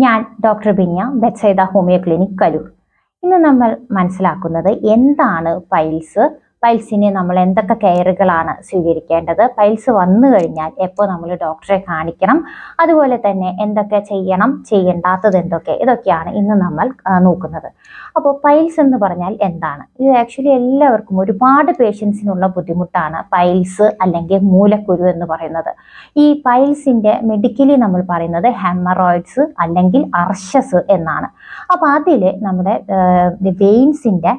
ഞാൻ doctor Binya, Bethsaida homeo clinic, Kaloor. ഇന്ന് നമ്മൾ മനസ്സിലാക്കുന്നത് എന്താണ് പൈൽസ്, പൈൽസിന് നമ്മൾ എന്തൊക്കെ കെയറുകളാണ് സ്വീകരിക്കേണ്ടത്, പൈൽസ് വന്നു കഴിഞ്ഞാൽ എപ്പോൾ നമ്മൾ ഡോക്ടറെ കാണിക്കണം, അതുപോലെ തന്നെ എന്തൊക്കെ ചെയ്യണം, ചെയ്യേണ്ടാത്തത് എന്തൊക്കെ, ഇതൊക്കെയാണ് ഇന്ന് നമ്മൾ നോക്കുന്നത്. അപ്പോൾ പൈൽസ് എന്ന് പറഞ്ഞാൽ എന്താണ്? ഇത് ആക്ച്വലി എല്ലാവർക്കും, ഒരുപാട് പേഷ്യൻസിനുള്ള ബുദ്ധിമുട്ടാണ് പൈൽസ് അല്ലെങ്കിൽ മൂലക്കുരു എന്ന് പറയുന്നത്. ഈ പൈൽസിൻ്റെ മെഡിക്കലി നമ്മൾ പറയുന്നത് ഹെമറോയിഡ്സ് അല്ലെങ്കിൽ അർഷസ് എന്നാണ്. അപ്പോൾ അതിൽ നമ്മുടെ വെയിൻസിൻ്റെ,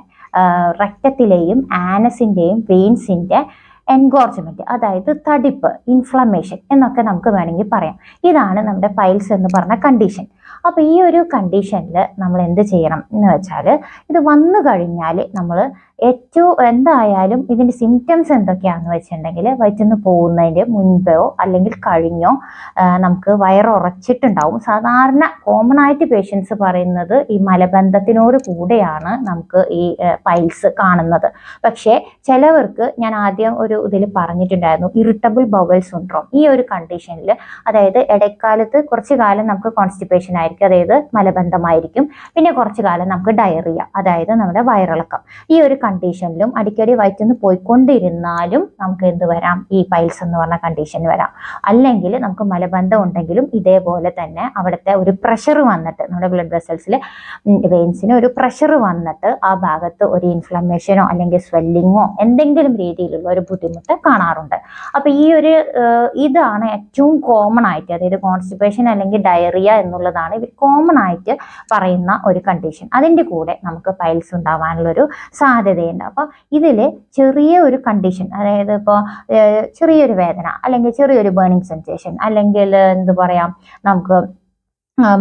രക്തത്തിലെയും ആനസിൻ്റെയും വെയിൻസിൻ്റെ എൻഗോർജ്മെൻറ്റ്, അതായത് തടിപ്പ്, ഇൻഫ്ലമേഷൻ എന്നൊക്കെ നമുക്ക് വേണമെങ്കിൽ പറയാം. ഇതാണ് നമ്മുടെ പൈൽസ് എന്ന് പറഞ്ഞ കണ്ടീഷൻ. അപ്പോൾ ഈ ഒരു കണ്ടീഷനിൽ നമ്മൾ എന്ത് ചെയ്യണം എന്ന് വെച്ചാൽ, ഇത് വന്നു കഴിഞ്ഞാൽ നമ്മൾ എന്തായാലും ഇതിൻ്റെ സിംറ്റംസ് എന്തൊക്കെയാണെന്ന് വെച്ചിട്ടുണ്ടെങ്കിൽ, വയറ്റിന്ന് പോകുന്നതിൻ്റെ മുൻപോ അല്ലെങ്കിൽ കഴിഞ്ഞോ നമുക്ക് വയറുറച്ചിട്ടുണ്ടാവും. സാധാരണ കോമൺ ആയിട്ട് പേഷ്യൻസ് പറയുന്നത് ഈ മലബന്ധത്തിനോട് കൂടെയാണ് നമുക്ക് ഈ പൈൽസ് കാണുന്നത്. പക്ഷേ ചിലവർക്ക്, ഞാൻ ആദ്യം ഒരു ഇതിൽ പറഞ്ഞിട്ടുണ്ടായിരുന്നു, ഇറിറ്റബിൾ ബവൽ സിൻഡ്രോം. ഈ ഒരു കണ്ടീഷനിൽ, അതായത് ഇടയ്ക്കാലത്ത് കുറച്ച് കാലം നമുക്ക് കോൺസ്റ്റിപ്പേഷൻ ആയിരിക്കും, അതായത് മലബന്ധമായിരിക്കും. പിന്നെ കുറച്ച് കാലം നമുക്ക് ഡയറിയ, അതായത് നമ്മുടെ വയറിളക്കം. ഈ ഒരു കണ്ടീഷനിലും അടിക്കടി വയറ്റിന്ന് പോയിക്കൊണ്ടിരുന്നാലും നമുക്ക് എന്ത് വരാം, ഈ പൈൽസ് എന്ന് പറഞ്ഞ കണ്ടീഷൻ വരാം. അല്ലെങ്കിൽ നമുക്ക് മലബന്ധം ഉണ്ടെങ്കിലും ഇതേപോലെ തന്നെ അവിടുത്തെ ഒരു പ്രഷർ വന്നിട്ട്, നമ്മുടെ ബ്ലഡ് വെസൽസിൽ വെയിൻസിന് ഒരു പ്രഷർ വന്നിട്ട് ആ ഭാഗത്ത് ഒരു ഇൻഫ്ലമേഷനോ അല്ലെങ്കിൽ സ്വെല്ലിങ്ങോ എന്തെങ്കിലും രീതിയിലുള്ള ഒരു ബുദ്ധിമുട്ട് കാണാറുണ്ട്. അപ്പോൾ ഈ ഒരു ഇതാണ് ഏറ്റവും കോമൺ ആയിട്ട്, അതായത് കോൺസ്റ്റിപ്പേഷൻ അല്ലെങ്കിൽ ഡയറിയ എന്നുള്ളതാണ് ഇവർ കോമൺ ആയിട്ട് പറയുന്ന ഒരു കണ്ടീഷൻ. അതിൻ്റെ കൂടെ നമുക്ക് പൈൽസ് ഉണ്ടാവാനുള്ളൊരു സാധ്യതയുണ്ട്. അപ്പോൾ ഇതിൽ ചെറിയ ഒരു കണ്ടീഷൻ, അതായത് ഇപ്പോൾ ചെറിയൊരു വേദന അല്ലെങ്കിൽ ചെറിയൊരു ബേണിംഗ് സെൻസേഷൻ, അല്ലെങ്കിൽ എന്ത് പറയാം, നമുക്ക്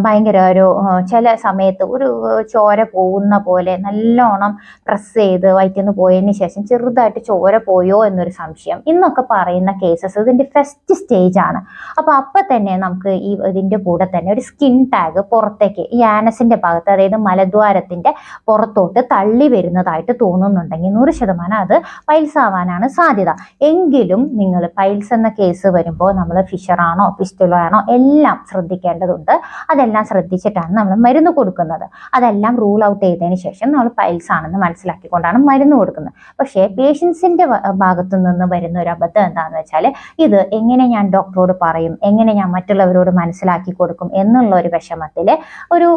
ഭയങ്കര ഒരു ചില സമയത്ത് ഒരു ചോര പോകുന്ന പോലെ നല്ലോണം പ്രസ് ചെയ്ത് വയറ്റിന്ന് പോയതിന് ശേഷം ചെറുതായിട്ട് ചോര പോയോ എന്നൊരു സംശയം, ഇന്നൊക്കെ പറയുന്ന കേസസ് ഇതിൻ്റെ ഫസ്റ്റ് സ്റ്റേജ് ആണ്. അപ്പോൾ തന്നെ നമുക്ക് ഇതിൻ്റെ കൂടെ തന്നെ ഒരു സ്കിൻ ടാഗ് പുറത്തേക്ക്, ഈ ആനസിൻ്റെ ഭാഗത്ത്, അതായത് മലദ്വാരത്തിൻ്റെ പുറത്തോട്ട് തള്ളി വരുന്നതായിട്ട് തോന്നുന്നുണ്ടെങ്കിൽ 100% അത് പൈൽസ് ആവാനാണ് സാധ്യത. എങ്കിലും നിങ്ങൾ പൈൽസ് എന്ന കേസ് വരുമ്പോൾ നമ്മൾ ഫിഷറാണോ ഫിസ്റ്റുലാണോ എല്ലാം ശ്രദ്ധിക്കേണ്ടതുണ്ട്. അതെല്ലാം ശ്രദ്ധിച്ചിട്ടാണ് നമ്മൾ മരുന്ന് കൊടുക്കുന്നത്. അതെല്ലാം റൂൾ ഔട്ട് ചെയ്തതിന് ശേഷം നമ്മൾ പൈൽസ് ആണെന്ന് മനസ്സിലാക്കിക്കൊണ്ടാണ് മരുന്ന് കൊടുക്കുന്നത്. പക്ഷേ പേഷ്യൻസിൻ്റെ ഭാഗത്തു നിന്ന് വരുന്ന ഒരു അബദ്ധം എന്താണെന്ന് വെച്ചാൽ, ഇത് എങ്ങനെ ഞാൻ ഡോക്ടറോട് പറയും, എങ്ങനെ ഞാൻ മറ്റുള്ളവരോട് മനസ്സിലാക്കി കൊടുക്കും എന്നുള്ള ഒരു വിഷമത്തിൽ, ഒരു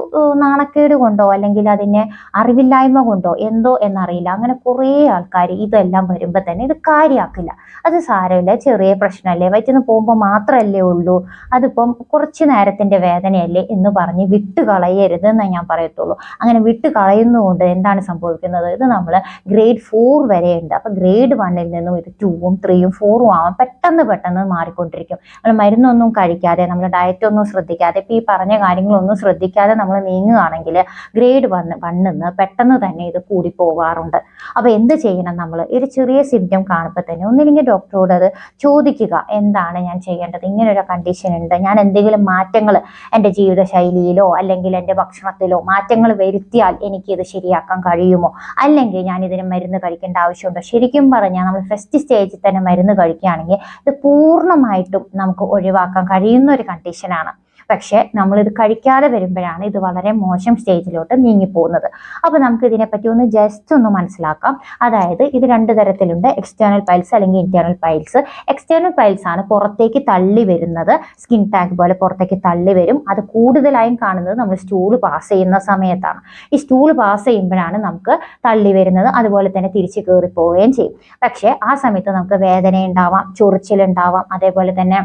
നാണക്കേട് കൊണ്ടോ അല്ലെങ്കിൽ അതിനെ അറിവില്ലായ്മ കൊണ്ടോ എന്തോ എന്നറിയില്ല, അങ്ങനെ കുറേ ആൾക്കാർ ഇതെല്ലാം വരുമ്പോൾ തന്നെ ഇത് കാര്യമാക്കില്ല. അത് സാരമില്ല, ചെറിയ പ്രശ്നമല്ലേ, വയറ്റിന്ന് പോകുമ്പോൾ മാത്രമല്ലേ ഉള്ളൂ, അതിപ്പം കുറച്ച് നേരത്തിൻ്റെ വേദനയല്ലേ എന്ന് പറഞ്ഞ് വിട്ടുകളയരുത് എന്നേ ഞാൻ പറയത്തുള്ളൂ. അങ്ങനെ വിട്ടുകളയുന്നതുകൊണ്ട് എന്താണ് സംഭവിക്കുന്നത്, ഇത് നമ്മൾ ഗ്രേഡ് 4 വരെയുണ്ട്. അപ്പോൾ ഗ്രേഡ് 1-ൽ നിന്നും ഇത് 2ഉം 3ഉം 4ഉം ആവാൻ പെട്ടെന്ന് മാറിക്കൊണ്ടിരിക്കും. നമ്മൾ മരുന്നൊന്നും കഴിക്കാതെ, നമ്മൾ ഡയറ്റൊന്നും ശ്രദ്ധിക്കാതെ, ഇപ്പോൾ ഈ പറഞ്ഞ കാര്യങ്ങളൊന്നും ശ്രദ്ധിക്കാതെ നമ്മൾ നീങ്ങുകയാണെങ്കിൽ ഗ്രേഡ് 1-ന്ന് പെട്ടെന്ന് തന്നെ ഇത് കൂടിപ്പോകാറുണ്ട്. അപ്പോൾ എന്ത് ചെയ്യണം, നമ്മൾ ഒരു ചെറിയ സിംറ്റം കാണുമ്പോൾ തന്നെ ഒന്നില്ലെങ്കിൽ ഡോക്ടറോട് അത് ചോദിക്കുക, എന്താണ് ഞാൻ ചെയ്യേണ്ടത്, ഇങ്ങനൊരു കണ്ടീഷൻ ഉണ്ട്, ഞാൻ എന്തെങ്കിലും മാറ്റങ്ങൾ എൻ്റെ ജീവിതശൈലിയിലോ അല്ലെങ്കിൽ എൻ്റെ ഭക്ഷണത്തിലോ മാറ്റങ്ങൾ വരുത്തിയാൽ എനിക്കിത് ശരിയാക്കാൻ കഴിയുമോ, അല്ലെങ്കിൽ ഞാൻ ഇതിന് മരുന്ന് കഴിക്കേണ്ട ആവശ്യമുണ്ടോ. ശരിക്കും പറഞ്ഞാൽ നമ്മൾ ഫസ്റ്റ് സ്റ്റേജിൽ തന്നെ മരുന്ന് കഴിക്കുകയാണെങ്കിൽ ഇത് പൂർണ്ണമായിട്ടും നമുക്ക് ഒഴിവാക്കാൻ കഴിയുന്ന ഒരു കണ്ടീഷനാണ്. പക്ഷേ നമ്മളിത് കഴിക്കാതെ വരുമ്പോഴാണ് ഇത് വളരെ മോശം സ്റ്റേജിലോട്ട് നീങ്ങിപ്പോകുന്നത്. അപ്പോൾ നമുക്ക് ഇതിനെപ്പറ്റി ജസ്റ്റ് ഒന്ന് മനസ്സിലാക്കാം. അതായത് ഇത് 2 തരത്തിലുണ്ട്, എക്സ്റ്റേണൽ പൈൽസ് അല്ലെങ്കിൽ ഇന്റേണൽ പൈൽസ്. എക്സ്റ്റേണൽ പൈൽസ് ആണ് പുറത്തേക്ക് തള്ളി വരുന്നത്, സ്കിൻ ടാഗ് പോലെ പുറത്തേക്ക് തള്ളി വരും. അത് കൂടുതലായും കാണുന്നത് നമ്മൾ സ്റ്റൂൾ പാസ് ചെയ്യുന്ന സമയത്താണ്. ഈ സ്റ്റൂൾ പാസ് ചെയ്യുമ്പോഴാണ് നമുക്ക് തള്ളി വരുന്നത്, അതുപോലെ തന്നെ തിരിച്ച് കയറി പോവുകയും ചെയ്യും. പക്ഷേ ആ സമയത്ത് നമുക്ക് വേദന ഉണ്ടാവാം, ചൊറിച്ചിലുണ്ടാവാം, അതേപോലെ തന്നെ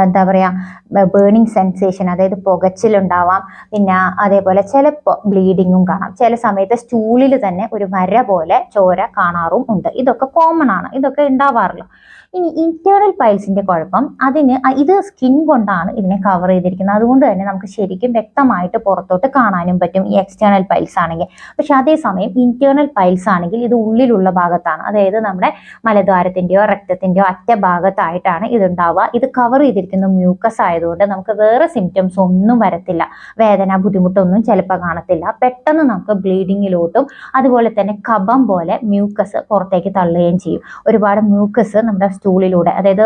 എന്താ പറയുക, ബേണിംഗ് സെൻസേഷൻ, അതായത് പുകച്ചിലുണ്ടാവാം. പിന്നെ അതേപോലെ ചിലപ്പോൾ ബ്ലീഡിങ്ങും കാണാം. ചില സമയത്ത് സ്റ്റൂളിൽ തന്നെ ഒരു വര പോലെ ചോര കാണാറും ഉണ്ട്. ഇതൊക്കെ കോമൺ ആണ്, ഇതൊക്കെ ഉണ്ടാവാറില്ല. ഇനി ഇന്റേണൽ പൈൽസിന്റെ കുഴപ്പം, ഇത് സ്കിൻ കൊണ്ടാണ് ഇതിനെ കവർ ചെയ്തിരിക്കുന്നത്. അതുകൊണ്ട് തന്നെ നമുക്ക് ശരിക്കും വ്യക്തമായിട്ട് പുറത്തോട്ട് കാണാനും പറ്റും ഈ എക്സ്റ്റേണൽ പൈൽസ് ആണെങ്കിൽ. പക്ഷെ അതേസമയം ഇന്റേണൽ പൈൽസ് ആണെങ്കിൽ ഇത് ഉള്ളിലുള്ള ഭാഗത്താണ്, അതായത് നമ്മുടെ മലദ്വാരത്തിൻ്റെയോ രക്തത്തിൻ്റെയോ അറ്റ ഭാഗത്തായിട്ടാണ് ഇതുണ്ടാവുക. ഇത് കവർ ചെയ്തിരിക്കുന്ന മ്യൂക്കസ് ആയതുകൊണ്ട് നമുക്ക് വേറെ സിംറ്റംസ് ഒന്നും വരത്തില്ല, വേദന ബുദ്ധിമുട്ടൊന്നും ചിലപ്പോൾ കാണത്തില്ല. പെട്ടെന്ന് നമുക്ക് ബ്ലീഡിങ്ങിലോട്ടും അതുപോലെ തന്നെ കഫം പോലെ മ്യൂക്കസ് പുറത്തേക്ക് തള്ളുകയും ചെയ്യും. ഒരുപാട് മ്യൂക്കസ് നമ്മുടെ സ്റ്റൂളിലൂടെ, അതായത്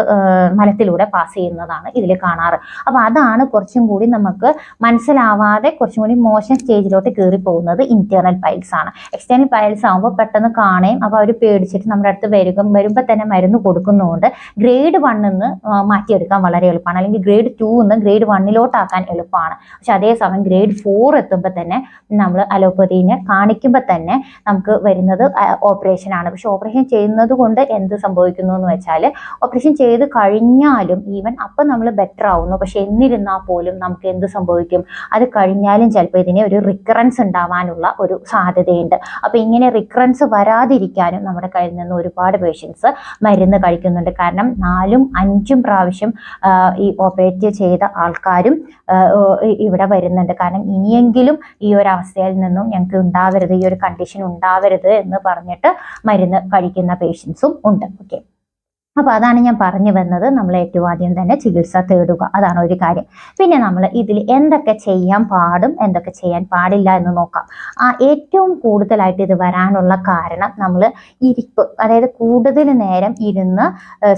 മലത്തിലൂടെ പാസ് ചെയ്യുന്നതാണ് ഇതിൽ കാണാറ്. അപ്പൊ അതാണ് കുറച്ചും കൂടി നമുക്ക് മനസ്സിലാവാതെ കുറച്ചും കൂടി മോശം സ്റ്റേജിലോട്ട് കയറി പോകുന്നത് ഇന്റേണൽ പൈൽസ് ആണ്. എക്സ്റ്റേണൽ പൈൽസ് ആകുമ്പോൾ പെട്ടെന്ന് കാണുകയും അപ്പോൾ അവർ പേടിച്ചിട്ട് നമ്മുടെ അടുത്ത് വരുമ്പോൾ തന്നെ മരുന്ന് കൊടുക്കുന്നതുകൊണ്ട് ഗ്രേഡ് 1 മാറ്റിയെടുക്കാൻ വളരെ എളുപ്പമാണ്, അല്ലെങ്കിൽ ഗ്രേഡ് 2 ഗ്രേഡ് 1 എളുപ്പമാണ്. പക്ഷെ അതേസമയം ഗ്രേഡ് 4 എത്തുമ്പോൾ തന്നെ നമ്മൾ അലോപ്പതിനെ കാണിക്കുമ്പോൾ തന്നെ നമുക്ക് വരുന്നത് ഓപ്പറേഷൻ ആണ്. പക്ഷെ ഓപ്പറേഷൻ ചെയ്യുന്നത് കൊണ്ട് എന്ത് സംഭവിക്കുന്നു എന്ന് വെച്ചാൽ, ഓപ്പറേഷൻ ചെയ്ത് കഴിഞ്ഞാലും ഈവൻ അപ്പം നമ്മൾ ബെറ്റർ ആവുന്നു, പക്ഷെ എന്നിരുന്നാൽ പോലും നമുക്ക് എന്ത് സംഭവിക്കും, അത് കഴിഞ്ഞാലും ചിലപ്പോൾ ഇതിന് ഒരു റിക്കറൻസ് ഉണ്ടാവാനുള്ള ഒരു സാധ്യതയുണ്ട്. അപ്പൊ ഇങ്ങനെ റിക്കറൻസ് വരാതിരിക്കാനും നമ്മുടെ കയ്യിൽ നിന്ന് ഒരുപാട് പേഷ്യൻസ് മരുന്ന് കഴിക്കുന്നുണ്ട്. കാരണം 4ഉം 5ഉം പ്രാവശ്യം ഈ ഓപ്പറേറ്റ് ചെയ്ത ആൾക്കാരും ഇവിടെ വരുന്നുണ്ട്. കാരണം ഇനിയെങ്കിലും ഈ ഒരു അവസ്ഥയിൽ നിന്നും ഞങ്ങൾക്ക് ഉണ്ടാവരുത്, ഈ ഒരു കണ്ടീഷൻ ഉണ്ടാവരുത് എന്ന് പറഞ്ഞിട്ട് മരുന്ന് കഴിക്കുന്ന പേഷ്യൻസും ഉണ്ട്. ഓക്കെ, അപ്പൊ അതാണ് ഞാൻ പറഞ്ഞു വന്നത്. നമ്മൾ ഏറ്റവും ആദ്യം തന്നെ ചികിത്സ തേടുക, അതാണ് ഒരു കാര്യം. പിന്നെ നമ്മൾ ഇതിൽ എന്തൊക്കെ ചെയ്യാൻ പാടും എന്തൊക്കെ ചെയ്യാൻ പാടില്ല എന്ന് നോക്കാം. ഏറ്റവും കൂടുതലായിട്ട് ഇത് വരാനുള്ള കാരണം നമ്മൾ ഇരിപ്പ്, അതായത് കൂടുതൽ നേരം ഇരുന്ന്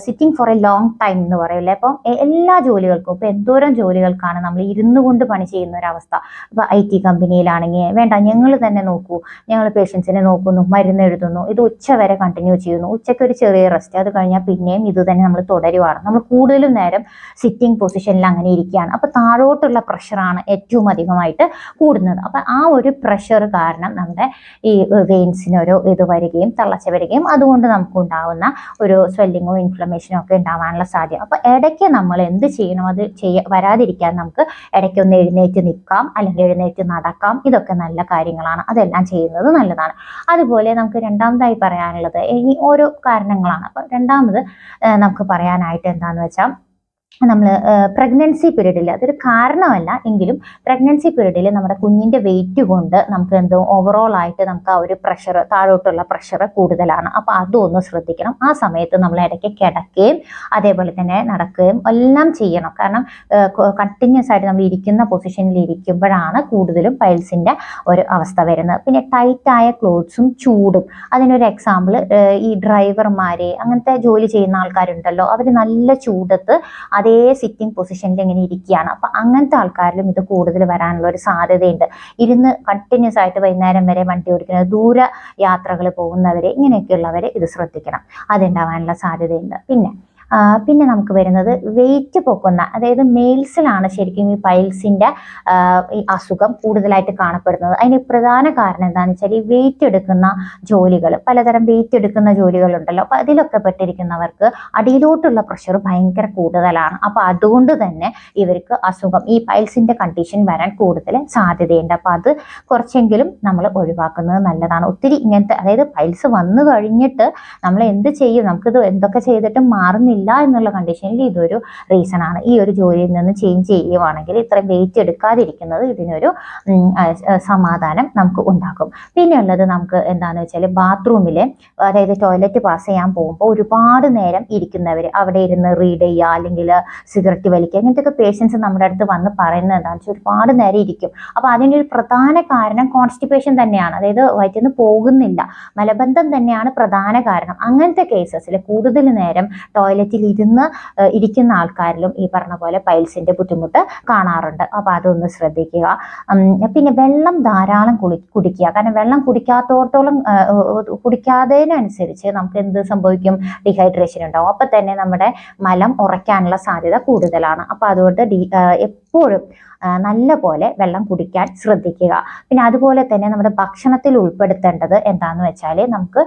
sitting for a long time എന്ന് പറയില്ലേ. അപ്പം എല്ലാ ജോലികൾക്കും, ഇപ്പൊ എന്തോരം ജോലികൾക്കാണ് നമ്മൾ ഇരുന്നു കൊണ്ട് പണി ചെയ്യുന്ന ഒരവസ്ഥ. ഇപ്പൊ IT കമ്പനിയിലാണെങ്കിൽ വേണ്ട, ഞങ്ങൾ തന്നെ നോക്കൂ, ഞങ്ങൾ പേഷ്യൻസിനെ നോക്കുന്നു, മരുന്ന് എഴുതുന്നു, ഇത് ഉച്ച വരെ കണ്ടിന്യൂ ചെയ്യുന്നു, ഉച്ചയ്ക്ക് ഒരു ചെറിയ റെസ്റ്റ്, അത് കഴിഞ്ഞാൽ പിന്നെയും ഇത് തന്നെ നമ്മൾ തുടരുവാണ്. നമ്മൾ കൂടുതലും നേരം സിറ്റിംഗ് പൊസിഷനിൽ അങ്ങനെ ഇരിക്കുകയാണ്. അപ്പൊ താഴോട്ടുള്ള പ്രഷറാണ് ഏറ്റവും അധികമായിട്ട് കൂടുന്നത്. അപ്പൊ ആ ഒരു പ്രഷർ കാരണം നമ്മുടെ ഈ വെയിൻസിനൊരു ഇത് വരികയും തളർച്ച വരികയും അതുകൊണ്ട് നമുക്ക് ഉണ്ടാവുന്ന ഒരു സ്വെല്ലിങ്ങോ ഇൻഫ്ലമേഷനോ ഒക്കെ ഉണ്ടാവാനുള്ള സാധ്യത. അപ്പൊ ഇടയ്ക്ക് നമ്മൾ എന്ത് ചെയ്യണം, അത് വരാതിരിക്കാൻ നമുക്ക് ഇടയ്ക്ക് ഒന്ന് എഴുന്നേറ്റ് നിൽക്കാം, അല്ലെങ്കിൽ എഴുന്നേറ്റ് നടക്കാം. ഇതൊക്കെ നല്ല കാര്യങ്ങളാണ്, അതെല്ലാം ചെയ്യുന്നത് നല്ലതാണ്. അതുപോലെ നമുക്ക് രണ്ടാമതായി പറയാനുള്ളത് ഇനി ഓരോ കാരണങ്ങളാണ്. അപ്പൊ രണ്ടാമത് നമുക്ക് പറയാനായിട്ട് എന്താണെന്ന് വെച്ചാൽ, നമ്മൾ പ്രഗ്നൻസി പീരീഡിൽ, അതൊരു കാരണമല്ല എങ്കിലും പ്രഗ്നൻസി പീരീഡിൽ നമ്മുടെ കുഞ്ഞിൻ്റെ വെയിറ്റ് കൊണ്ട് നമുക്ക് എന്തോ ഓവറോൾ ആയിട്ട് നമുക്ക് ആ ഒരു പ്രഷർ, താഴോട്ടുള്ള പ്രഷർ കൂടുതലാണ്. അപ്പോൾ അതൊന്ന് ശ്രദ്ധിക്കണം. ആ സമയത്ത് നമ്മൾ ഇടയ്ക്ക് കിടക്കുകയും അതേപോലെ തന്നെ നടക്കുകയും എല്ലാം ചെയ്യണം. കാരണം കണ്ടിന്യൂസ് ആയിട്ട് നമ്മൾ ഇരിക്കുന്ന പൊസിഷനിൽ ഇരിക്കുമ്പോഴാണ് കൂടുതലും പൈൽസിൻ്റെ ഒരു അവസ്ഥ വരുന്നത്. പിന്നെ ടൈറ്റായ ക്ലോത്ത്സും ചൂടും, അതിനൊരു എക്സാമ്പിൾ ഈ ഡ്രൈവർമാരെ അങ്ങനത്തെ ജോലി ചെയ്യുന്ന ആൾക്കാരുണ്ടല്ലോ, അവർ നല്ല ചൂടത്ത് അതേ സിറ്റിംഗ് പൊസിഷനിൽ ഇങ്ങനെ ഇരിക്കുകയാണ്. അപ്പൊ അങ്ങനത്തെ ആൾക്കാരിലും ഇത് കൂടുതൽ വരാനുള്ള ഒരു സാധ്യതയുണ്ട്. ഇരുന്ന് കണ്ടിന്യൂസ് ആയിട്ട് വൈകുന്നേരം വരെ വണ്ടി ഓടിക്കുന്നത്, ദൂര യാത്രകൾ പോകുന്നവരെ, ഇങ്ങനെയൊക്കെയുള്ളവരെ ഇത് ശ്രദ്ധിക്കണം, അതുണ്ടാവാനുള്ള സാധ്യതയുണ്ട്. പിന്നെ നമുക്ക് വരുന്നത് വെയിറ്റ് പൊക്കുന്ന, അതായത് മെയിൽസിലാണ് ശരിക്കും ഈ പൈൽസിൻ്റെ ഈ അസുഖം കൂടുതലായിട്ട് കാണപ്പെടുന്നത്. അതിന് പ്രധാന കാരണം എന്താണെന്ന് വെച്ചാൽ, ഈ വെയിറ്റ് എടുക്കുന്ന ജോലികൾ, പലതരം വെയിറ്റ് എടുക്കുന്ന ജോലികളുണ്ടല്ലോ, അപ്പോൾ അതിലൊക്കെ പെട്ടിരിക്കുന്നവർക്ക് അടിയിലോട്ടുള്ള പ്രഷർ ഭയങ്കര കൂടുതലാണ്. അപ്പോൾ അതുകൊണ്ട് തന്നെ ഇവർക്ക് അസുഖം, ഈ പൈൽസിൻ്റെ കണ്ടീഷൻ വരാൻ കൂടുതൽ സാധ്യതയുണ്ട്. അപ്പോൾ അത് കുറച്ചെങ്കിലും നമ്മൾ ഒഴിവാക്കുന്നത് നല്ലതാണ്. ഒത്തിരി ഇങ്ങനത്തെ, അതായത് പൈൽസ് വന്നു കഴിഞ്ഞിട്ട് നമ്മൾ എന്ത് ചെയ്യും, നമുക്കിത് എന്തൊക്കെ ചെയ്തിട്ടും മാറുന്നില്ല എന്നുള്ള കണ്ടീഷനിൽ ഇതൊരു റീസൺ ആണ്. ഈ ഒരു ജോലിയിൽ നിന്ന് ചേഞ്ച് ചെയ്യുവാണെങ്കിൽ ഇത്രയും വെയിറ്റ് എടുക്കാതിരിക്കുന്നത് ഇതിനൊരു സമാധാനം നമുക്ക് ഉണ്ടാക്കും. പിന്നെയുള്ളത് നമുക്ക് എന്താണെന്ന് വെച്ചാൽ, ബാത്റൂമിൽ, അതായത് ടോയ്ലറ്റ് പാസ് ചെയ്യാൻ പോകുമ്പോൾ ഒരുപാട് നേരം ഇരിക്കുന്നവർ, അവിടെ ഇരുന്ന് റീഡ് ചെയ്യുക അല്ലെങ്കിൽ സിഗരറ്റ് വലിക്കുക, ഇങ്ങനത്തെയൊക്കെ പേഷ്യൻസ് നമ്മുടെ അടുത്ത് വന്ന് പറയുന്നത് എന്താണെന്ന് വെച്ചാൽ ഒരുപാട് നേരം ഇരിക്കും. അപ്പോൾ അതിൻ്റെ ഒരു പ്രധാന കാരണം കോൺസ്റ്റിപ്പേഷൻ തന്നെയാണ്, അതായത് വയറ്റിൽ നിന്ന് പോകുന്നില്ല, മലബന്ധം തന്നെയാണ് പ്രധാന കാരണം. അങ്ങനത്തെ കേസസിൽ കൂടുതൽ നേരം ടോയ്ലറ്റിൽ ഇരിക്കുന്ന ആൾക്കാരിലും ഈ പറഞ്ഞ പോലെ പൈൽസിന്റെ ബുദ്ധിമുട്ട് കാണാറുണ്ട്. അപ്പോൾ അതൊന്ന് ശ്രദ്ധിക്കുക. പിന്നെ വെള്ളം ധാരാളം കുടിക്കുക. കാരണം വെള്ളം കുടിക്കാത്തതിനനുസരിച്ച് നമുക്ക് എന്ത് സംഭവിക്കും, ഡീഹൈഡ്രേഷൻ ഉണ്ടാവും. അപ്പം തന്നെ നമ്മുടെ മലം ഉറയ്ക്കാനുള്ള സാധ്യത കൂടുതലാണ്. അപ്പോൾ അതുകൊണ്ട് എപ്പോഴും നല്ല പോലെ വെള്ളം കുടിക്കാൻ ശ്രദ്ധിക്കുക. പിന്നെ അതുപോലെ തന്നെ നമ്മുടെ ഭക്ഷണത്തിൽ ഉൾപ്പെടുത്തേണ്ടത് എന്താണെന്ന് വെച്ചാൽ, നമുക്ക്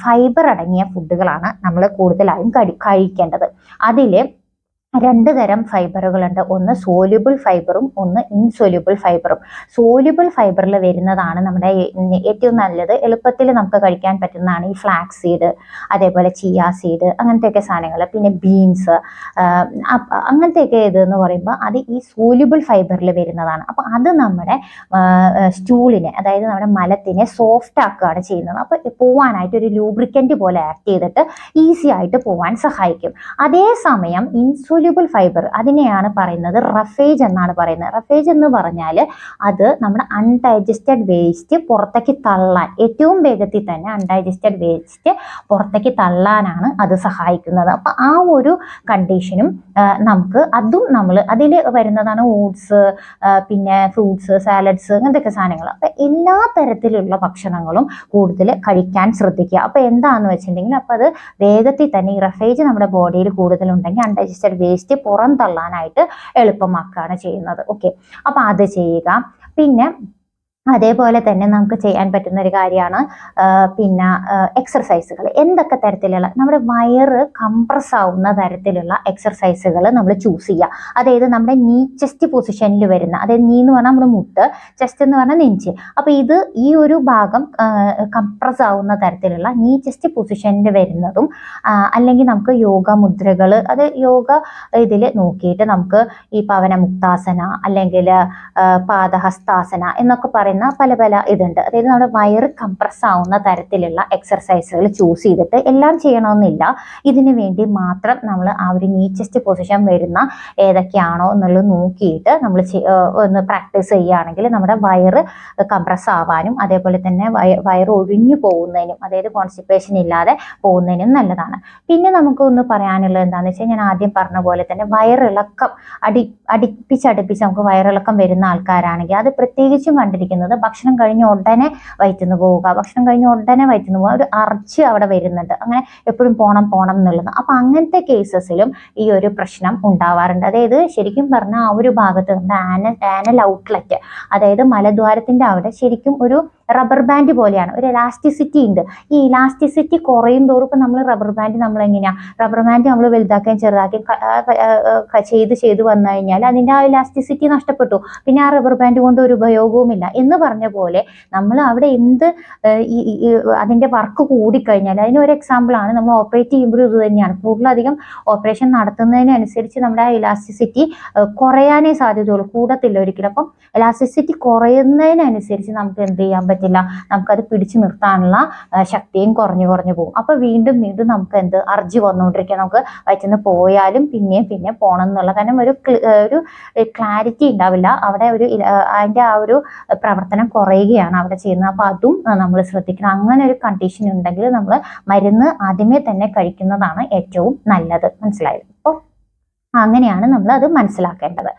ഫൈബർ അടങ്ങിയ ഫുഡുകളാണ് നമ്മൾ കൂടുതലായും കഴിക്കേണ്ടത്. അതിൽ 2 തരം ഫൈബറുകളുണ്ട്. ഒന്ന് സോല്യൂബിൾ ഫൈബറും ഒന്ന് ഇൻസോല്യൂബിൾ ഫൈബറും. സോല്യൂബിൾ ഫൈബറിൽ വരുന്നതാണ് നമ്മുടെ ഏറ്റവും നല്ലത്, എളുപ്പത്തിൽ നമുക്ക് കഴിക്കാൻ പറ്റുന്നതാണ് ഈ ഫ്ലാക്സ് സീഡ്, അതേപോലെ ചിയ സീഡ്, അങ്ങനത്തെയൊക്കെ സാധനങ്ങൾ. പിന്നെ ബീൻസ്, അങ്ങനത്തെയൊക്കെ ഇതെന്ന് പറയുമ്പോൾ അത് ഈ സോല്യൂബിൾ ഫൈബറിൽ വരുന്നതാണ്. അപ്പോൾ അത് നമ്മുടെ സ്റ്റൂളിനെ, അതായത് നമ്മുടെ മലത്തിനെ സോഫ്റ്റ് ആക്കുകയാണ് ചെയ്യുന്നത്. അപ്പോൾ പോവാനായിട്ട് ഒരു ലൂബ്രിക്കൻ്റ് പോലെ ആക്ട് ചെയ്തിട്ട് ഈസി ആയിട്ട് പോവാൻ സഹായിക്കും. അതേസമയം ഇൻസോല്യൂബിൾ ഇൻസോല്യൂബിൾ ഫൈബർ അതിനെയാണ് പറയുന്നത് റഫേജ് എന്നാണ് പറയുന്നത്. റഫേജ് എന്ന് പറഞ്ഞാൽ അത് നമ്മുടെ അൺഡൈജസ്റ്റഡ് വേസ്റ്റ് പുറത്തേക്ക് തള്ളാൻ, ഏറ്റവും വേഗത്തിൽ തന്നെ അൺഡൈജസ്റ്റഡ് വേസ്റ്റ് പുറത്തേക്ക് തള്ളാനാണ് അത് സഹായിക്കുന്നത്. അപ്പം ആ ഒരു കണ്ടീഷനും നമുക്ക് അതും നമ്മൾ അതിൽ വരുന്നതാണ് ഓട്സ്, പിന്നെ ഫ്രൂട്ട്സ്, സാലഡ്സ്, അങ്ങനത്തെ സാധനങ്ങൾ. അപ്പം എല്ലാ തരത്തിലുള്ള ഭക്ഷണങ്ങളും കൂടുതൽ കഴിക്കാൻ ശ്രദ്ധിക്കുക. അപ്പം എന്താണെന്ന് വെച്ചിട്ടുണ്ടെങ്കിൽ അപ്പം അത് വേഗത്തിൽ തന്നെ ഈ റഫേജ് നമ്മുടെ ബോഡിയിൽ കൂടുതലുണ്ടെങ്കിൽ അൺഡൈജസ്റ്റഡ് വേസ്റ്റ് പുറം തള്ളാനായിട്ട് എളുപ്പമാക്കുകയാണ് ചെയ്യുന്നത്. ഓക്കെ, അപ്പം അത് ചെയ്യുക. പിന്നെ അതേപോലെ തന്നെ നമുക്ക് ചെയ്യാൻ പറ്റുന്ന ഒരു കാര്യമാണ് പിന്നെ എക്സർസൈസുകൾ. എന്തൊക്കെ തരത്തിലുള്ള നമ്മുടെ വയറ് കംപ്രസ് ആവുന്ന തരത്തിലുള്ള എക്സർസൈസുകൾ നമ്മൾ ചൂസ് ചെയ്യുക. അതായത് നമ്മുടെ നീ ചെസ്റ്റ് പൊസിഷനിൽ വരുന്ന, അതായത് നീ എന്ന് പറഞ്ഞാൽ നമ്മുടെ മുട്ട്, ചെസ്റ്റ് എന്ന് പറഞ്ഞാൽ നെഞ്ച്. അപ്പോൾ ഇത് ഈ ഒരു ഭാഗം കംപ്രസ് ആവുന്ന തരത്തിലുള്ള നീ ചെസ്റ്റ് പൊസിഷനിൽ വരുന്നതും, അല്ലെങ്കിൽ നമുക്ക് യോഗ മുദ്രകൾ, അത് യോഗ ഇതിൽ നോക്കിയിട്ട് നമുക്ക് ഈ പവനമുക്താസന അല്ലെങ്കിൽ പാദഹസ്താസന എന്നൊക്കെ പറയുന്ന പല പല ഇതുണ്ട്. അതായത് നമ്മുടെ വയറ് കംപ്രസ് ആവുന്ന തരത്തിലുള്ള എക്സർസൈസുകൾ ചൂസ് ചെയ്തിട്ട്, എല്ലാം ചെയ്യണമെന്നില്ല, ഇതിനു വേണ്ടി മാത്രം നമ്മൾ ആ ഒരു നീ ചെസ്റ്റ് പൊസിഷൻ വരുന്ന ഏതൊക്കെയാണോ എന്നുള്ളത് നോക്കിയിട്ട് നമ്മൾ ഒന്ന് പ്രാക്ടീസ് ചെയ്യുകയാണെങ്കിൽ നമ്മുടെ വയറ് കംപ്രസ് ആവാനും അതേപോലെ തന്നെ വയറ് ഒഴിഞ്ഞു പോകുന്നതിനും, അതായത് കോൺസ്റ്റിപ്പേഷൻ ഇല്ലാതെ പോകുന്നതിനും നല്ലതാണ്. പിന്നെ നമുക്ക് ഒന്ന് പറയാനുള്ളത് എന്താണെന്ന് വെച്ചാൽ, ഞാൻ ആദ്യം പറഞ്ഞ പോലെ തന്നെ വയറിളക്കം അടുപ്പിച്ച് നമുക്ക് വയറിളക്കം വരുന്ന ആൾക്കാരാണെങ്കിൽ അത് പ്രത്യേകിച്ചും കണ്ടിരിക്കുന്നത് ഭക്ഷണം കഴിഞ്ഞ് ഉടനെ വയറ്റിന്ന് പോവുക, ഭക്ഷണം കഴിഞ്ഞ് ഉടനെ വയറ്റിന്ന് പോവുക, ഒരു അർച്ച് അവിടെ വരുന്നുണ്ട്, അങ്ങനെ എപ്പോഴും പോണം എന്നുള്ളത്. അപ്പം അങ്ങനത്തെ കേസസിലും ഈ ഒരു പ്രശ്നം ഉണ്ടാവാറുണ്ട്. അതായത് ശരിക്കും പറഞ്ഞാൽ ആ ഒരു ഭാഗത്ത് നമ്മുടെ ആനൽ ഔട്ട്ലെറ്റ്, അതായത് മലദ്വാരത്തിൻ്റെ അവിടെ ശരിക്കും ഒരു റബ്ബർ ബാൻഡ് പോലെയാണ്, ഒരു ഇലാസ്റ്റിസിറ്റി ഉണ്ട്. ഈ ഇലാസ്റ്റിസിറ്റി കുറയും തോറും ഇപ്പം നമ്മൾ റബ്ബർ ബാൻഡ് നമ്മൾ വലുതാക്കുകയും ചെറുതാക്കുകയും ചെയ്ത് വന്നു കഴിഞ്ഞാൽ അതിൻ്റെ ആ ഇലാസ്റ്റിസിറ്റി നഷ്ടപ്പെട്ടു, പിന്നെ ആ റബ്ബർ ബാൻഡ് കൊണ്ട് ഒരു ഉപയോഗവുമില്ല എന്ന് പറഞ്ഞ പോലെ നമ്മൾ അവിടെ എന്ത് അതിൻ്റെ വർക്ക് കൂടിക്കഴിഞ്ഞാൽ, അതിനൊരു എക്സാമ്പിളാണ് നമ്മൾ ഓപ്പറേറ്റ് ചെയ്യുമ്പോൾ ഇത് തന്നെയാണ്. കൂടുതലധികം ഓപ്പറേഷൻ നടത്തുന്നതിനനുസരിച്ച് നമ്മുടെ ആ ഇലാസ്റ്റിസിറ്റി കുറയാനേ സാധ്യതയുള്ളൂ, കൂടത്തില്ല ഒരിക്കലും. അപ്പം ഇലാസ്റ്റിസിറ്റി കുറയുന്നതിനനുസരിച്ച് നമുക്ക് എന്ത് ചെയ്യാൻ പറ്റില്ല, നമുക്കത് പിടിച്ചു നിർത്താനുള്ള ശക്തിയും കുറഞ്ഞു പോകും. അപ്പോൾ വീണ്ടും നമുക്ക് അർജി വന്നുകൊണ്ടിരിക്കുക, നമുക്ക് വയറ്റിന്ന് പോയാലും പിന്നെ പോകണം എന്നുള്ള, കാരണം ഒരു ക്ലാരിറ്റി ഉണ്ടാവില്ല അവിടെ, അതിൻ്റെ ആ ഒരു പ്രവർത്തനം കുറയുകയാണ് അവിടെ ചെയ്യുന്നത്. അപ്പോൾ അതും നമ്മൾ ശ്രദ്ധിക്കണം. അങ്ങനെ ഒരു കണ്ടീഷൻ ഉണ്ടെങ്കിൽ നമ്മൾ മരുന്ന് ആദ്യമേ തന്നെ കഴിക്കുന്നതാണ് ഏറ്റവും നല്ലത്. മനസ്സിലായത്? അപ്പോൾ അങ്ങനെയാണ് നമ്മൾ അത് മനസ്സിലാക്കേണ്ടത്.